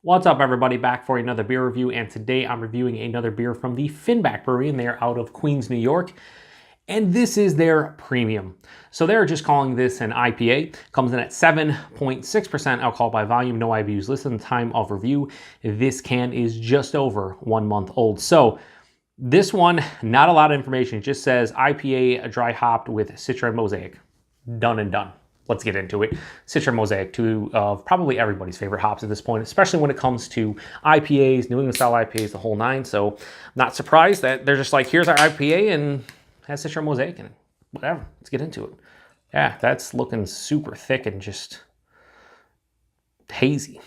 What's up, everybody? Back for another beer review, and today I'm reviewing another beer from the Finback Brewery, and they're out of Queens, New York. And this is their premium. So they're just calling this an IPA. Comes in at 7.6% alcohol by volume, no IBUs listed in the time of review. This can is just over 1 month old. So this one, not a lot of information. It just says IPA dry hopped with Citra and Mosaic. Done and done. Let's get into it. Citra and Mosaic, two of probably everybody's favorite hops at this point, especially when it comes to IPAs, New England style IPAs, the whole nine. So not surprised that they're just like, here's our IPA and has Citra and Mosaic in it. Whatever, let's get into it. Yeah, that's looking super thick and just hazy.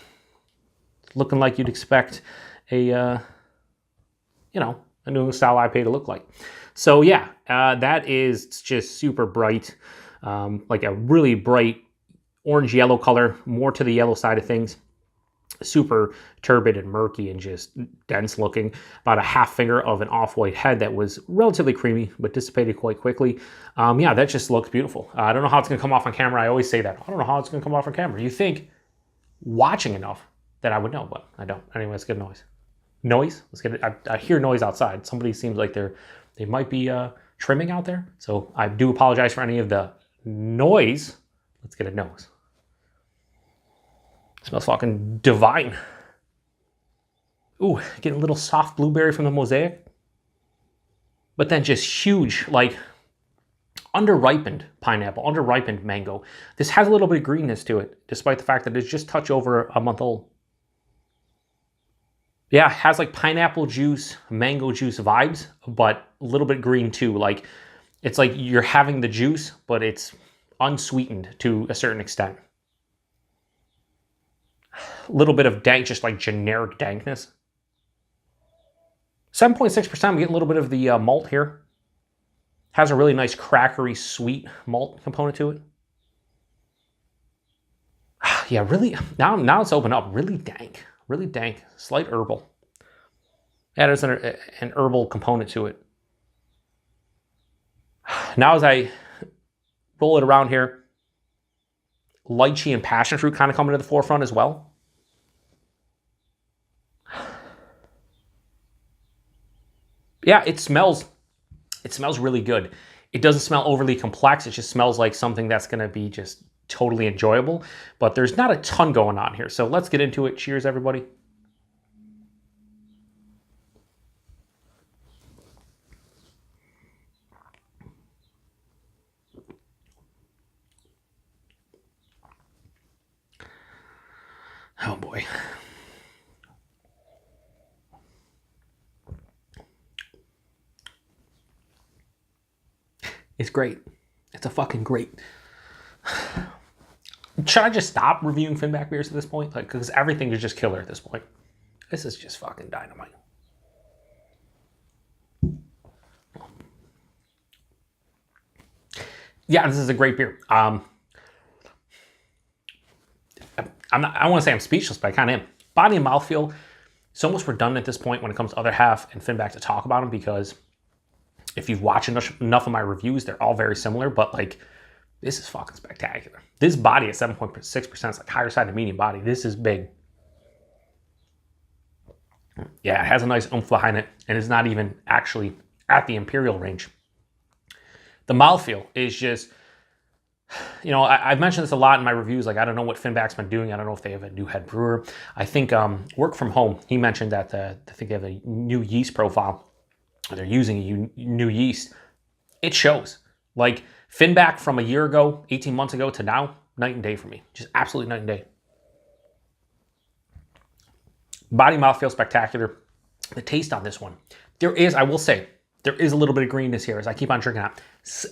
Looking like you'd expect a, a New England style IPA to look like. So yeah, that is just super bright. Like a really bright orange yellow color, more to the yellow side of things. Super turbid and murky and just dense looking. About a half finger of an off-white head that was relatively creamy but dissipated quite quickly. Yeah, that just looks beautiful. I don't know how it's going to come off on camera. I always say that. I don't know how it's going to come off on camera. You think watching enough that I would know, but I don't. Anyway, let's get noise. Noise? Let's get it. I hear noise outside. Somebody seems like they might be trimming out there. So I do apologize for any of the noise. Let's get a nose. Smells fucking divine. Ooh, getting a little soft blueberry from the Mosaic. But then just huge, like under-ripened pineapple, under-ripened mango. This has a little bit of greenness to it, despite the fact that it's just touch over a month old. Yeah, it has like pineapple juice, mango juice vibes, but a little bit green too. Like, it's like you're having the juice, but it's unsweetened to a certain extent. A little bit of dank, just like generic dankness. 7.6%, we get a little bit of the malt here. Has a really nice crackery, sweet malt component to it. Yeah, really, now it's opened up. Really dank, slight herbal. Yeah, there's an herbal component to it. Now as I roll it around here, lychee and passion fruit kind of coming to the forefront as well. Yeah, it smells really good. It doesn't smell overly complex. It just smells like something that's going to be just totally enjoyable. But there's not a ton going on here. So let's get into it. Cheers, everybody. Oh boy. It's great. It's a fucking great. Should I just stop reviewing Finback beers at this point? Like, because everything is just killer at this point. This is just fucking dynamite. Yeah, this is a great beer. I don't want to say I'm speechless, but I kind of am. Body and mouthfeel, it's almost redundant at this point when it comes to other half and Finback to talk about them, because if you've watched enough of my reviews, they're all very similar, but like, this is fucking spectacular. This body at 7.6% is like higher side of medium body. This is big. Yeah, it has a nice oomph behind it, and it's not even actually at the imperial range. The mouthfeel is just, I've mentioned this a lot in my reviews. Like, I don't know what Finback's been doing. I don't know if they have a new head brewer. I think Work From Home, he mentioned that I think they have a new yeast profile. They're using a new yeast. It shows. Like, Finback from a year ago, 18 months ago to now, night and day for me. Just absolutely night and day. Body mouthfeel spectacular. The taste on this one, I will say, there is a little bit of greenness here as I keep on drinking it.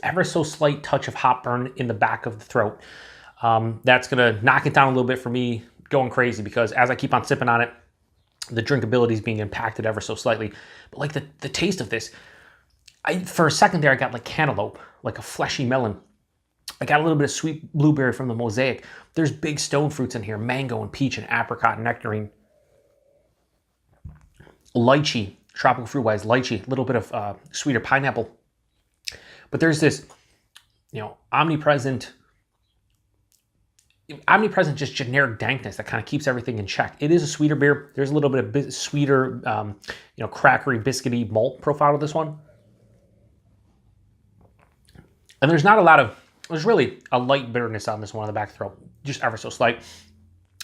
Ever so slight touch of hop burn in the back of the throat. That's going to knock it down a little bit for me, going crazy, because as I keep on sipping on it, the drinkability is being impacted ever so slightly. But like the taste of this, for a second there, I got like cantaloupe, like a fleshy melon. I got a little bit of sweet blueberry from the Mosaic. There's big stone fruits in here, mango and peach and apricot and nectarine. Lychee, tropical fruit-wise lychee, a little bit of sweeter pineapple. But there's this, omnipresent omnipresent, just generic dankness that kind of keeps everything in check. It is a sweeter beer. There's a little bit of sweeter, crackery, biscuity malt profile to this one. And there's really a light bitterness on this one on the back throat, just ever so slight.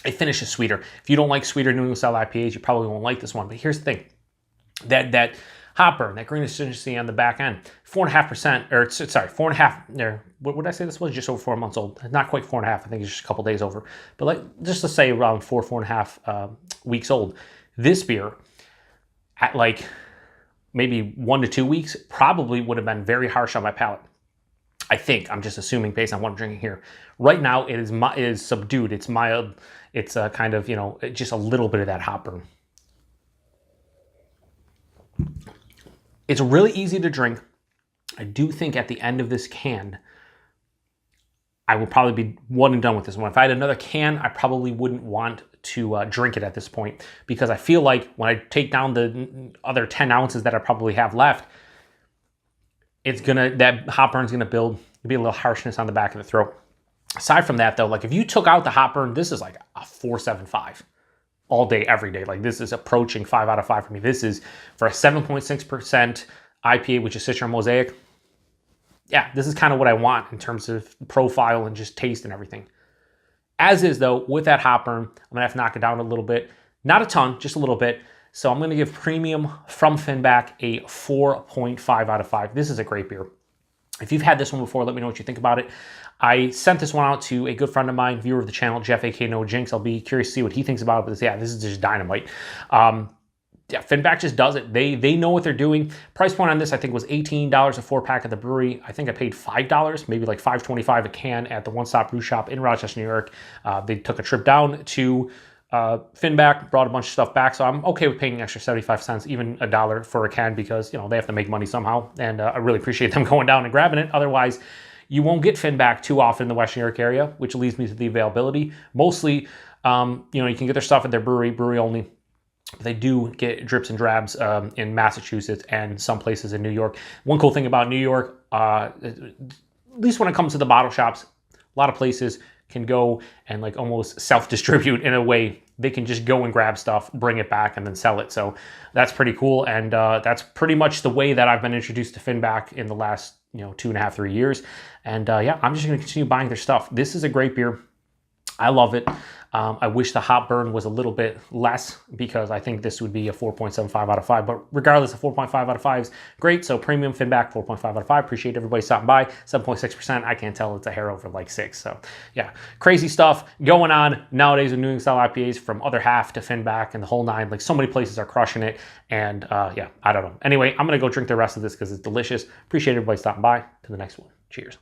It finishes sweeter. If you don't like sweeter New England style IPAs, you probably won't like this one. But here's the thing, that hop burn, that green acidity on the back end, 4.5%, or sorry, 4.5. What did I say this was? Just over 4 months old. Not quite 4.5. I think it's just a couple days over. But like, just to say around 4.5 weeks old. This beer, at like maybe 1 to 2 weeks, probably would have been very harsh on my palate. I think, I'm just assuming based on what I'm drinking here. Right now, it is subdued. It's mild. It's kind of, just a little bit of that hop burn. It's really easy to drink. I do think at the end of this can, I will probably be one and done with this one. If I had another can, I probably wouldn't want to drink it at this point, because I feel like when I take down the other 10 ounces that I probably have left, that hop burn's gonna build, be a little harshness on the back of the throat. Aside from that though, like if you took out the hop burn, this is like a 4.75 all day, every day. Like this is approaching 5 out of 5 for me. This is for a 7.6% IPA, which is Citra and Mosaic. Yeah, this is kind of what I want in terms of profile and just taste and everything. As is though, with that hop burn, I'm gonna have to knock it down a little bit. Not a ton, just a little bit. So I'm gonna give Premium from Finback a 4.5 out of 5. This is a great beer. If you've had this one before, let me know what you think about it. I sent this one out to a good friend of mine, viewer of the channel, Jeff, aka No Jinx. I'll be curious to see what he thinks about it, but yeah, this is just dynamite. Yeah, Finback just does it. They know what they're doing. Price point on this, I think, was $18 a 4-pack at the brewery. I think I paid $5, maybe like $5.25 a can at the One Stop Brew Shop in Rochester, New York. They took a trip down to Finback, brought a bunch of stuff back, so I'm okay with paying an extra 75 cents, even $1 for a can, because they have to make money somehow, and I really appreciate them going down and grabbing it. Otherwise, you won't get Finback too often in the Western New York area, which leads me to the availability. Mostly, you can get their stuff at their brewery only. They do get drips and drabs in Massachusetts and some places in New York. One cool thing about New York, at least when it comes to the bottle shops, a lot of places can go and like almost self-distribute in a way. They can just go and grab stuff, bring it back, and then sell it. So that's pretty cool. And that's pretty much the way that I've been introduced to Finback in the last 2.5, 3 years. And yeah, I'm just going to continue buying their stuff. This is a great beer. I love it. I wish the hop burn was a little bit less, because I think this would be a 4.75 out of 5. But regardless, a 4.5 out of 5 is great. So Premium Finback, 4.5 out of 5. Appreciate everybody stopping by. 7.6%. I can't tell, it's a hair over like 6. So yeah, crazy stuff going on nowadays with New England style IPAs, from other half to Finback and the whole nine. Like, so many places are crushing it. And yeah, I don't know. Anyway, I'm going to go drink the rest of this because it's delicious. Appreciate everybody stopping by. To the next one. Cheers.